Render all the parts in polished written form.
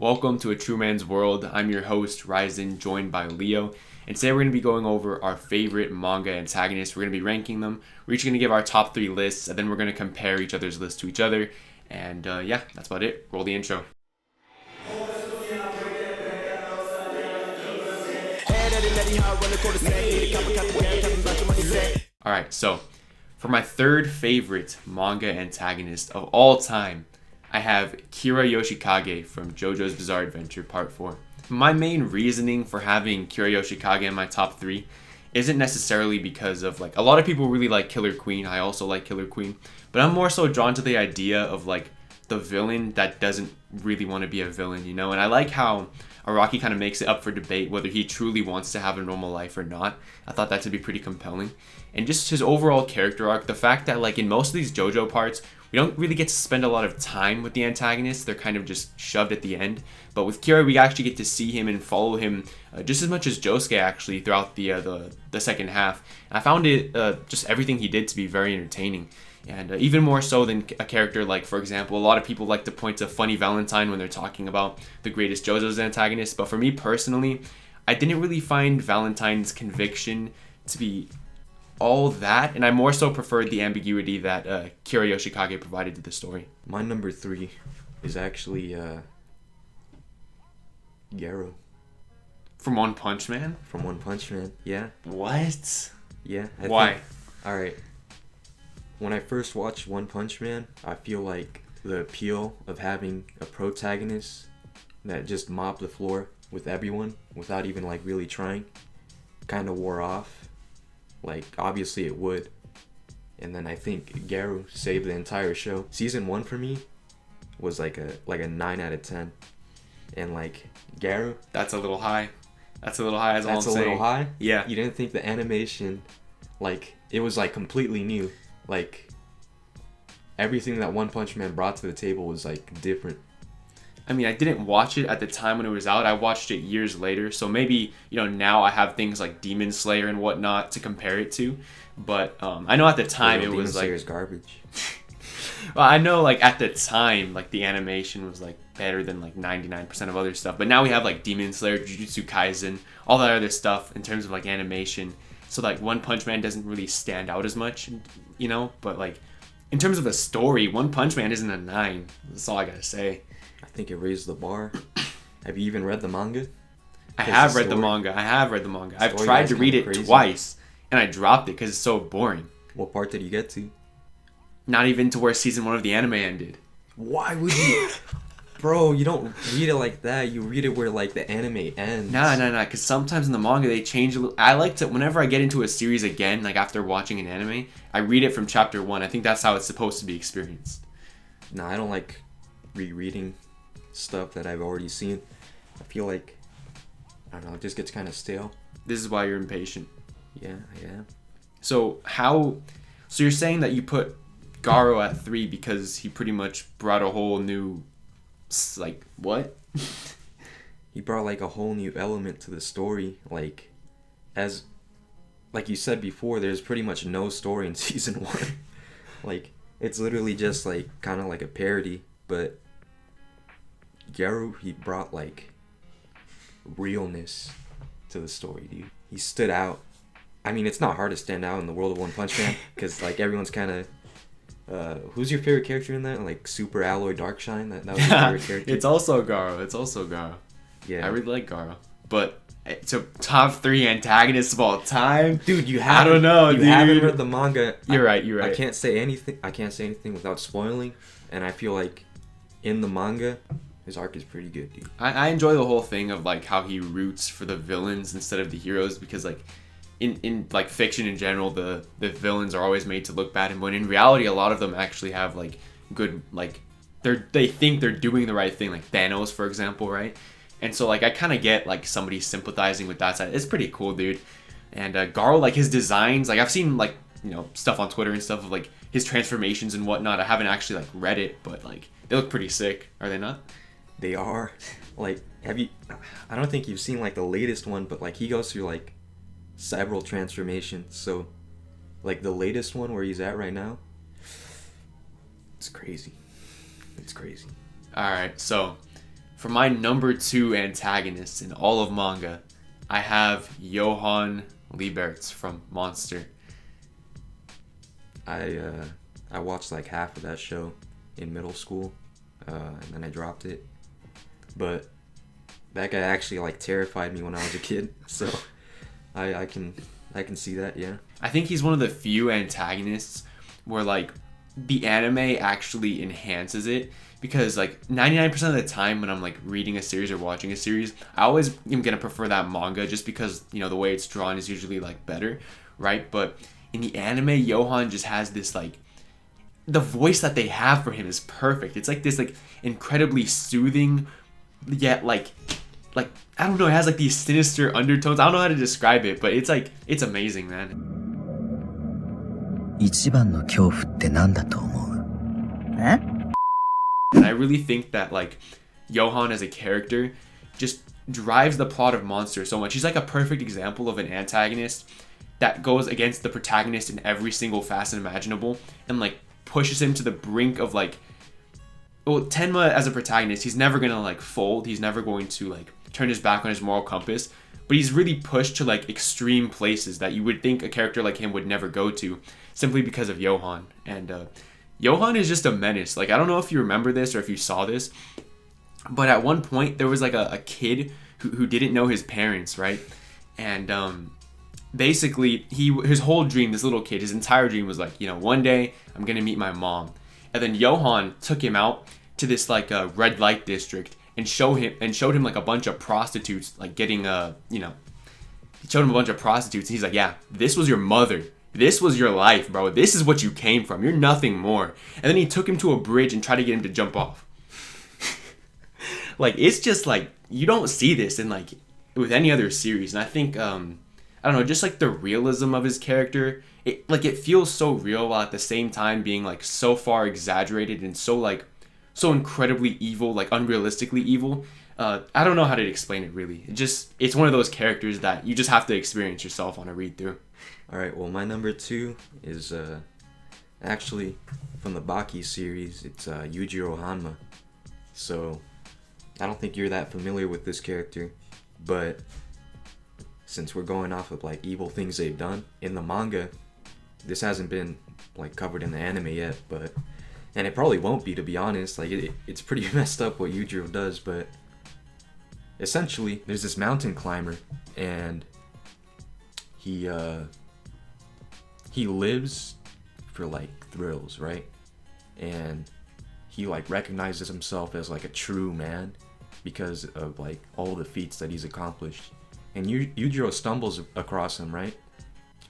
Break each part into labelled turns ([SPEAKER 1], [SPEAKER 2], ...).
[SPEAKER 1] Welcome to A True Man's World. I'm your host, Ryzen, joined by Leo. And today we're going to be going over our favorite manga antagonists. We're going to be ranking them. We're each going to give our top 3 lists, and then we're going to compare each other's lists to each other. And yeah, that's about it. Roll the intro. Alright, so for my third favorite manga antagonist of all time, I have Kira Yoshikage from JoJo's Bizarre Adventure Part 4. My main reasoning for having Kira Yoshikage in my top 3 isn't necessarily because of, like, a lot of people really like Killer Queen. I also like Killer Queen. But I'm more so drawn to the idea of, like, the villain that doesn't really want to be a villain, you know? And I like how Araki kind of makes it up for debate whether he truly wants to have a normal life or not. I thought that to be pretty compelling. And just his overall character arc, the fact that, like, in most of these JoJo parts, we don't really get to spend a lot of time with the antagonists. They're kind of just shoved at the end. But with Kira, we actually get to see him and follow him just as much as Josuke actually throughout the second half. And I found it just everything he did to be very entertaining. And even more so than a character like, for example, a lot of people like to point to Funny Valentine when they're talking about the greatest JoJo's antagonist. But for me personally, I didn't really find Valentine's conviction to be all that, and I more so preferred the ambiguity that Kira Yoshikage provided to the story.
[SPEAKER 2] My number 3 is actually Garo.
[SPEAKER 1] From One Punch Man?
[SPEAKER 2] From One Punch Man, yeah.
[SPEAKER 1] What?
[SPEAKER 2] Yeah.
[SPEAKER 1] Why?
[SPEAKER 2] Alright. When I first watched One Punch Man, I feel like the appeal of having a protagonist that just mopped the floor with everyone without even, like, really trying kind of wore off. Like, obviously it would. And then I think Garo saved the entire show. Season 1 for me was like a 9 out of 10. And, like, Garo...
[SPEAKER 1] That's a little high. That's a little high, as
[SPEAKER 2] That's
[SPEAKER 1] I'm
[SPEAKER 2] a
[SPEAKER 1] saying.
[SPEAKER 2] little high?
[SPEAKER 1] Yeah.
[SPEAKER 2] You didn't think the animation, like, it was, like, completely new. Like, everything that One Punch Man brought to the table was, like, different.
[SPEAKER 1] I mean, I didn't watch it at the time when it was out. I watched it years later. So maybe, you know, now I have things like Demon Slayer and whatnot to compare it to. But I know at the time it was like...
[SPEAKER 2] Demon Slayer's garbage.
[SPEAKER 1] Well, I know, like, at the time, like, the animation was, like, better than, like, 99% of other stuff. But now we have, like, Demon Slayer, Jujutsu Kaisen, all that other stuff in terms of, like, animation. So, like, One Punch Man doesn't really stand out as much, you know? But, like, in terms of a story, One Punch Man isn't a 9. That's all I gotta say.
[SPEAKER 2] I think it raised the bar. Have you even read the manga?
[SPEAKER 1] I have read the manga. I've tried to read it twice, and I dropped it because it's so boring.
[SPEAKER 2] What part did you get to?
[SPEAKER 1] Not even to where season 1 of the anime ended.
[SPEAKER 2] Why would you? Bro, you don't read it like that. You read it where, like, the anime ends.
[SPEAKER 1] Nah, because sometimes in the manga they change a little. I like to, whenever I get into a series again, like after watching an anime, I read it from chapter 1. I think that's how it's supposed to be experienced.
[SPEAKER 2] Nah, I don't like rereading stuff that I've already seen. I feel like, I don't know, it just gets kind of stale.
[SPEAKER 1] This is why you're impatient.
[SPEAKER 2] Yeah.
[SPEAKER 1] So you're saying that you put Garo at 3 because he pretty much brought a whole new, like, what?
[SPEAKER 2] He brought, like, a whole new element to the story. Like you said before, there's pretty much no story in season 1. Like, it's literally just, like, kind of like a parody. But Garo, he brought, like, realness to the story, dude. He stood out. I mean, it's not hard to stand out in the world of One Punch Man because, like, everyone's kind of... who's your favorite character in that? Like, Super Alloy Darkshine? That was your favorite character?
[SPEAKER 1] It's also Garo.
[SPEAKER 2] Yeah.
[SPEAKER 1] I really like Garo. But to top 3 antagonists of all time?
[SPEAKER 2] Dude,
[SPEAKER 1] I don't know,
[SPEAKER 2] dude. You haven't read the manga.
[SPEAKER 1] You're right.
[SPEAKER 2] I can't say anything without spoiling. And I feel like in the manga, his arc is pretty good, dude.
[SPEAKER 1] I enjoy the whole thing of, like, how he roots for the villains instead of the heroes because, like, in like fiction in general, the villains are always made to look bad, and when in reality a lot of them actually have, like, good, like, they think they're doing the right thing, like Thanos, for example, right? And so, like, I kind of get, like, somebody sympathizing with that side. It's pretty cool, dude. And Garo, like, his designs, like, I've seen, like, you know, stuff on Twitter and stuff of, like, his transformations and whatnot. I haven't actually, like, read it, but, like, they look pretty sick. Are they not?
[SPEAKER 2] They are. Like, I don't think you've seen, like, the latest one, but, like, he goes through, like, several transformations. So, like, the latest one where he's at right now, it's crazy.
[SPEAKER 1] Alright, so For my number 2 antagonist in all of manga, I have Johann Liebertz from Monster.
[SPEAKER 2] I watched like half of that show in middle school, and then I dropped it. But that guy actually like terrified me when I was a kid, so I can see that, yeah.
[SPEAKER 1] I think he's one of the few antagonists where like the anime actually enhances it, because like 99% of the time when I'm like reading a series or watching a series, I always am gonna prefer that manga just because, you know, the way it's drawn is usually like better, right? But in the anime, Johann just has this like, the voice that they have for him is perfect. It's like this like incredibly soothing, yet like I don't know, it has like these sinister undertones. I don't know how to describe it, but it's like, it's amazing, man.
[SPEAKER 3] 一番の恐怖って何だと思う?
[SPEAKER 1] And I really think that like Johann as a character just drives the plot of Monster so much. He's like a perfect example of an antagonist that goes against the protagonist in every single facet imaginable and like pushes him to the brink of like, well, Tenma as a protagonist, he's never gonna like fold. He's never going to like turn his back on his moral compass, but he's really pushed to like extreme places that you would think a character like him would never go to, simply because of Johann. And Johann is just a menace. Like, I don't know if you remember this or if you saw this, but at one point there was like a kid who didn't know his parents, right? And basically his whole dream, this little kid, his entire dream was like, you know, one day I'm gonna meet my mom. And then Johann took him out to this like red light district and showed him like a bunch of prostitutes like getting he showed him a bunch of prostitutes, and he's like, yeah, this was your mother. This was your life, bro. This is what you came from. You're nothing more. And then he took him to a bridge and tried to get him to jump off. Like, it's just like, you don't see this in like with any other series. And I think I don't know, just like the realism of his character, it feels so real while at the same time being like so far exaggerated and so so incredibly evil, like unrealistically evil. I don't know how to explain it really. It's one of those characters that you just have to experience yourself on a read through.
[SPEAKER 2] Alright, well, my number 2 is actually from the Baki series. It's Yujiro Hanma. So I don't think you're that familiar with this character, but since we're going off of like evil things they've done in the manga, this hasn't been like covered in the anime yet, and it probably won't be, to be honest. Like it's pretty messed up what Yujiro does, but essentially there's this mountain climber, and he lives for like thrills, right? And he like recognizes himself as like a true man because of like all the feats that he's accomplished. And Yujiro stumbles across him, right?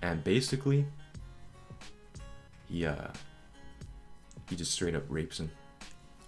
[SPEAKER 2] And basically he just straight up rapes him.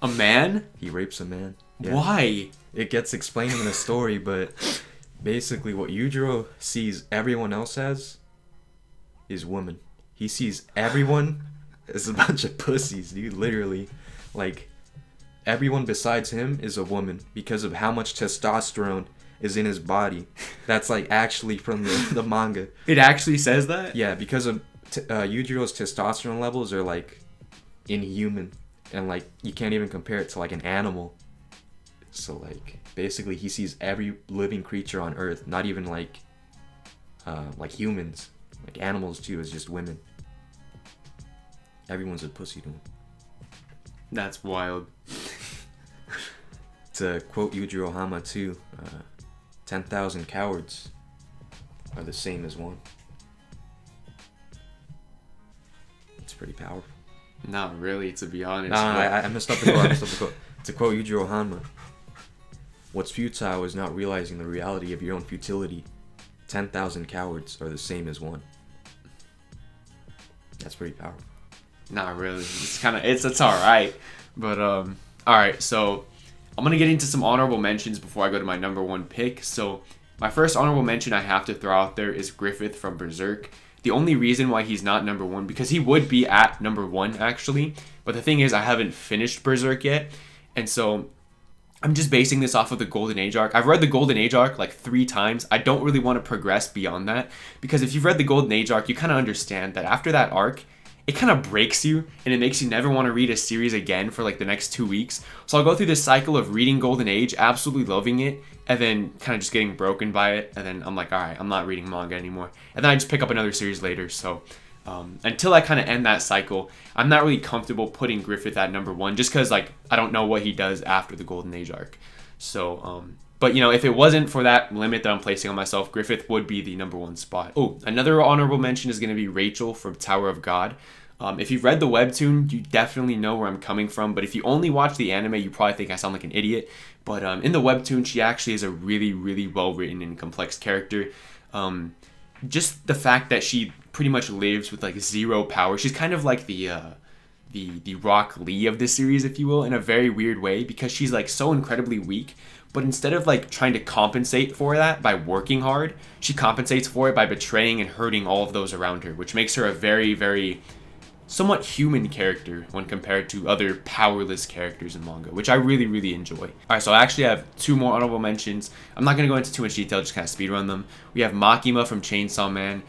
[SPEAKER 1] A man?
[SPEAKER 2] He rapes a man. Yeah.
[SPEAKER 1] Why?
[SPEAKER 2] It gets explained in the story, but basically what Yujiro sees everyone else as is women. He sees everyone as a bunch of pussies, dude, literally. Like, everyone besides him is a woman because of how much testosterone is in his body. That's like actually from the manga.
[SPEAKER 1] It actually says that?
[SPEAKER 2] Yeah, because of Yujiro's testosterone levels are like inhuman, and like you can't even compare it to like an animal. So like basically he sees every living creature on Earth, not even like humans, like animals too, as just women. Everyone's a pussy to him.
[SPEAKER 1] That's wild.
[SPEAKER 2] To quote Yujiro Hama too, 10,000 cowards are the same as one. It's pretty powerful.
[SPEAKER 1] Not really, to be honest.
[SPEAKER 2] I messed up the quote. To quote Yujiro Hanma, what's futile is not realizing the reality of your own futility. 10,000 cowards are the same as one. That's pretty powerful.
[SPEAKER 1] Not really. It's kind of it's all right, but all right. So I'm gonna get into some honorable mentions before I go to my number 1 pick. So my first honorable mention I have to throw out there is Griffith from Berserk. The only reason why he's not number 1, because he would be at number 1 actually, but the thing is I haven't finished Berserk yet, and so I'm just basing this off of the Golden Age arc. I've read the Golden Age arc like 3 times. I don't really want to progress beyond that, because if you've read the Golden Age arc, you kind of understand that after that arc, it kind of breaks you, and it makes you never want to read a series again for like the next 2 weeks. So I'll go through this cycle of reading Golden Age, absolutely loving it, and then kind of just getting broken by it, and then I'm like, all right, I'm not reading manga anymore, and then I just pick up another series later. So until I kind of end that cycle, I'm not really comfortable putting Griffith at number 1, just because like I don't know what he does after the Golden Age arc. So but you know, if it wasn't for that limit that I'm placing on myself, Griffith would be the number 1 spot. Oh, another honorable mention is going to be Rachel from Tower of God. If you've read the webtoon, you definitely know where I'm coming from. But if you only watch the anime, you probably think I sound like an idiot. But in the webtoon, she actually is a really, really well-written and complex character. Just the fact that she pretty much lives with like 0 power. She's kind of like the Rock Lee of this series, if you will, in a very weird way, because she's like so incredibly weak. But instead of like trying to compensate for that by working hard, she compensates for it by betraying and hurting all of those around her, which makes her a very, very somewhat human character when compared to other powerless characters in manga, which I really, really enjoy. Alright, so I actually have 2 more honorable mentions. I'm not going to go into too much detail, just kind of speedrun them. We have Makima from Chainsaw Man.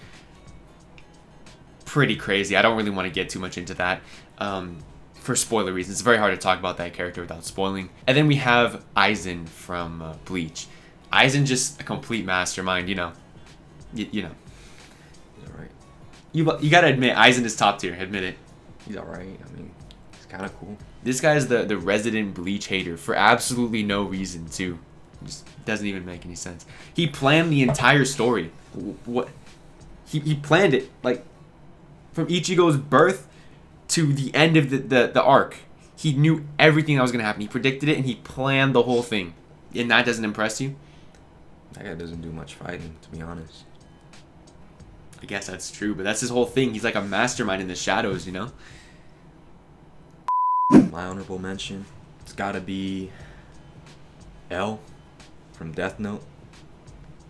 [SPEAKER 1] Pretty crazy. I don't really want to get too much into that. For spoiler reasons. It's very hard to talk about that character without spoiling. And then we have Aizen from Bleach. Aizen just a complete mastermind, you know. You know.
[SPEAKER 2] He's alright.
[SPEAKER 1] You gotta admit, Aizen is top tier. Admit it.
[SPEAKER 2] He's alright. I mean, he's kind of cool.
[SPEAKER 1] This guy's the resident Bleach hater for absolutely no reason, too. Just doesn't even make any sense. He planned the entire story. What? He planned it, like, from Ichigo's birth to the end of the arc. He knew everything that was going to happen. He predicted it, and he planned the whole thing. And that doesn't impress you?
[SPEAKER 2] That guy doesn't do much fighting, to be honest.
[SPEAKER 1] I guess that's true, but that's his whole thing. He's like a mastermind in the shadows, you know?
[SPEAKER 2] My honorable mention, it's gotta be L from Death Note.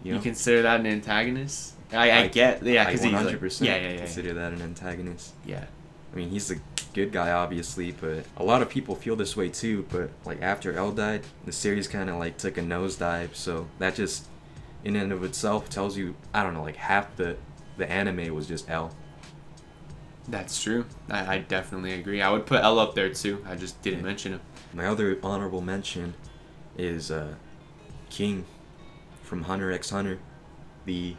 [SPEAKER 1] You consider that an antagonist? I get, yeah, because he's
[SPEAKER 2] 100%
[SPEAKER 1] like, yeah.
[SPEAKER 2] consider that an antagonist.
[SPEAKER 1] Yeah.
[SPEAKER 2] I mean, he's a good guy, obviously, but a lot of people feel this way too. But like after L died, the series kind of like took a nosedive. So that just, in and of itself, tells you, I don't know, like half the anime was just L.
[SPEAKER 1] That's true. I definitely agree. I would put L up there too. I just didn't mention him.
[SPEAKER 2] My other honorable mention is King from Hunter x Hunter, the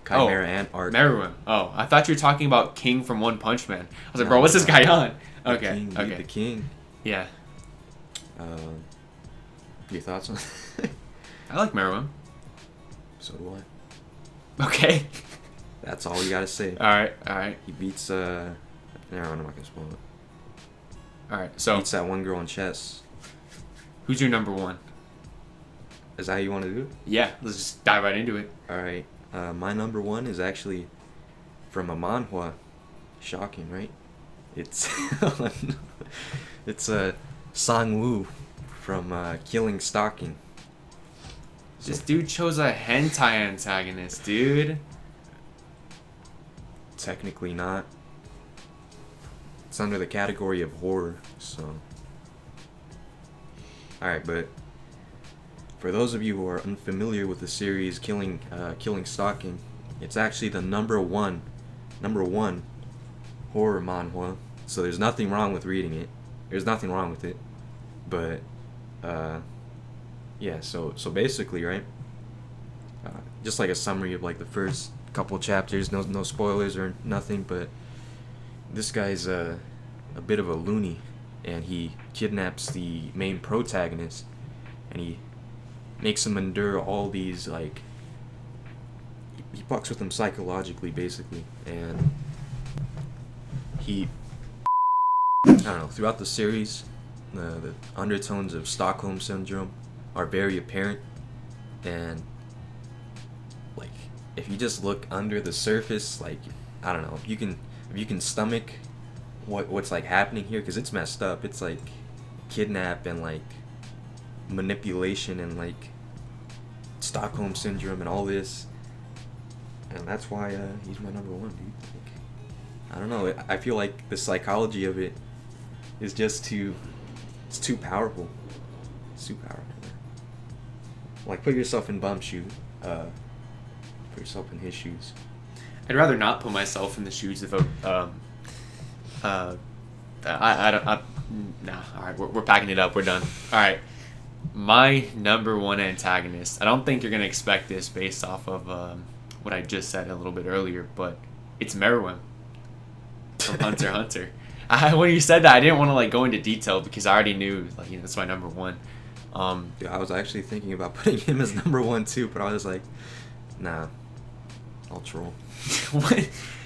[SPEAKER 2] Chimera Ant arc.
[SPEAKER 1] Meruem. Oh, I thought you were talking about King from One Punch Man. I was like, bro, what's this guy on? Okay.
[SPEAKER 2] The King.
[SPEAKER 1] Yeah.
[SPEAKER 2] Your thoughts on?
[SPEAKER 1] I like Meruem.
[SPEAKER 2] So do I.
[SPEAKER 1] Okay.
[SPEAKER 2] That's all you gotta say.
[SPEAKER 1] All right.
[SPEAKER 2] He beats no, I'm not gonna spoil it.
[SPEAKER 1] All right. So
[SPEAKER 2] beats that one girl in chess.
[SPEAKER 1] Who's your number 1?
[SPEAKER 2] Is that how you want to do it?
[SPEAKER 1] Yeah. Let's just dive right into it.
[SPEAKER 2] All right. My number 1 is actually from a manhwa. Shocking, right? It's it's Sang-woo from Killing Stalking.
[SPEAKER 1] This dude chose a hentai antagonist, dude.
[SPEAKER 2] Technically not. It's under the category of horror, so. Alright, but for those of you who are unfamiliar with the series Killing Stalking, it's actually the number one horror manhwa. So there's nothing wrong with reading it. There's nothing wrong with it. But yeah, so basically, right? Just like a summary of like the first couple chapters, no spoilers or nothing, but this guy's a bit of a loony, and he kidnaps the main protagonist, and he makes him endure all these, like, he fucks with him psychologically, basically, and he, I don't know, throughout the series, the undertones of Stockholm Syndrome are very apparent, and, like, if you just look under the surface, like, I don't know, if you can stomach what's, like, happening here, because it's messed up, it's, like, kidnap and, like, manipulation and, like, Stockholm Syndrome and all this, and that's why he's my number 1, dude. Like, I don't know, I feel like the psychology of it is just it's too powerful. It's too powerful, man. Like, put yourself in Bum's shoes. Put yourself in his shoes.
[SPEAKER 1] I'd rather not put myself in the shoes of I don't. Nah. All right, we're packing it up. We're done. All right. My number one antagonist. I don't think you're gonna expect this based off of what I just said a little bit earlier, but it's Meruem from Hunter x Hunter. When you said that, I didn't want to like go into detail because I already knew like that's my number one.
[SPEAKER 2] Dude, I was actually thinking about putting him as number one too, but I was like, nah, I'll troll.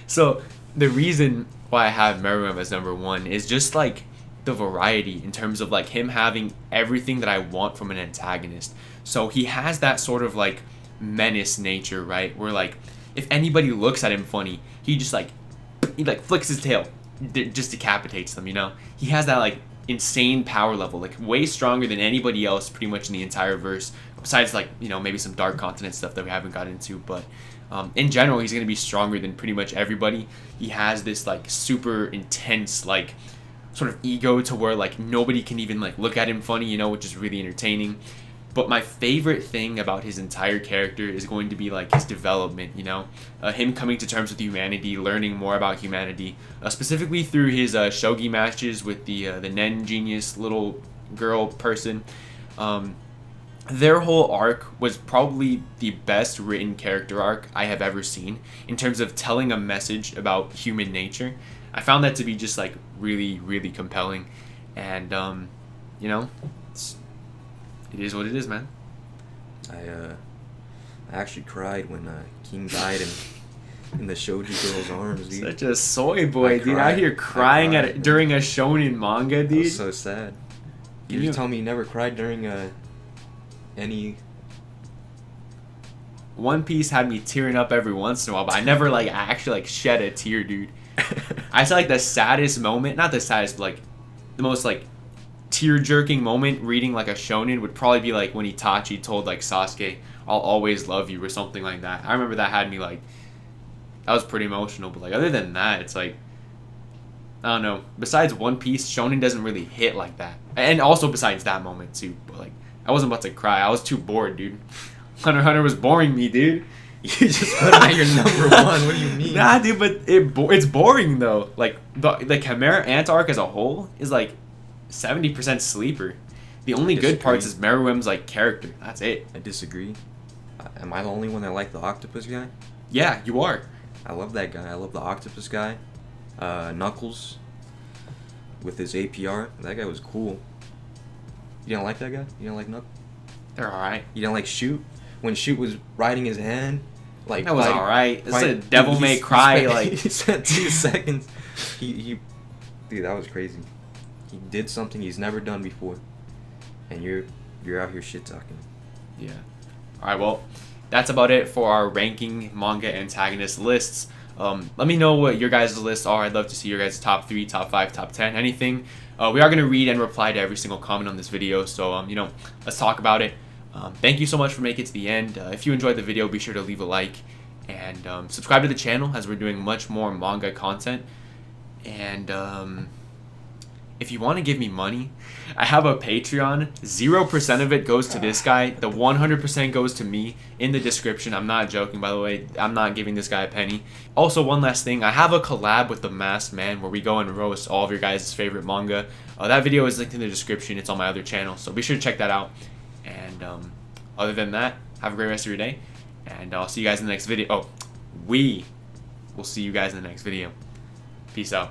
[SPEAKER 1] So the reason why I have Meruem as number one is just like the variety in terms of like him having everything that I want from an antagonist. So he has that sort of like menace nature, right? Where like if anybody looks at him funny, he flicks his tail, just decapitates them. You know, he has that like insane power level, like way stronger than anybody else pretty much in the entire verse, besides like, you know, maybe some Dark Continent stuff that we haven't got into. But in general, he's going to be stronger than pretty much everybody. He has this like super intense like sort of ego to where like nobody can even like look at him funny, you know, which is really entertaining. But my favorite thing about his entire character is going to be like his development, you know, him coming to terms with humanity, learning more about humanity, specifically through his shogi matches with the Nen genius little girl person. Their whole arc was probably the best written character arc I have ever seen in terms of telling a message about human nature. I found that to be just like really, really compelling, and you know, it is what it is, man.
[SPEAKER 2] I actually cried when King died in the shogi girl's arms, dude.
[SPEAKER 1] Such a soy boy, dude. Out here crying during a shonen manga, dude.
[SPEAKER 2] That was so sad. You just tell me you never cried during any.
[SPEAKER 1] One Piece had me tearing up every once in a while, but I never like actually like shed a tear, dude. I said like the saddest moment, not the saddest, but like the most like tear-jerking moment reading like a shonen would probably be like when Itachi told like Sasuke, "I'll always love you" or something like that. I remember that had me like, that was pretty emotional. But like other than that, it's like, I don't know. Besides One Piece, shonen doesn't really hit like that. And also besides that moment too. But like I wasn't about to cry. I was too bored, dude. Hunter x Hunter was boring me, dude.
[SPEAKER 2] You just put him at your number one. What do you mean?
[SPEAKER 1] Nah, dude, but it's boring though. Like the Chimera Ant arc as a whole is like 70% sleeper. The only good parts is Meruem's like character. That's it.
[SPEAKER 2] I disagree. Am I the only one that liked the octopus guy?
[SPEAKER 1] Yeah, you are.
[SPEAKER 2] I love that guy. I love the octopus guy. Knuckles with his APR. That guy was cool. You didn't like that guy? You didn't like Knuckles?
[SPEAKER 1] They're alright.
[SPEAKER 2] You didn't like Shoot? When Shoot was riding his hand? Like
[SPEAKER 1] that was alright. It's a Devil May Cry. Like
[SPEAKER 2] he spent 2 seconds. He dude, that was crazy. He did something he's never done before, and you're out here shit talking.
[SPEAKER 1] Yeah. All right. Well, that's about it for our ranking manga antagonist lists. Let me know what your guys' lists are. I'd love to see your guys' top 3, top 5, top 10, anything. We are gonna read and reply to every single comment on this video, so you know, let's talk about it. Thank you so much for making it to the end. If you enjoyed the video, be sure to leave a like and subscribe to the channel as we're doing much more manga content. And if you want to give me money, I have a Patreon. 0% of it goes to this guy. The 100% goes to me in the description. I'm not joking, by the way. I'm not giving this guy a penny. Also, one last thing. I have a collab with The Masked Man where we go and roast all of your guys' favorite manga. That video is linked in the description. It's on my other channel, so be sure to check that out. And other than that, have a great rest of your day. And I'll see you guys in the next video. Oh, we will see you guys in the next video. Peace out.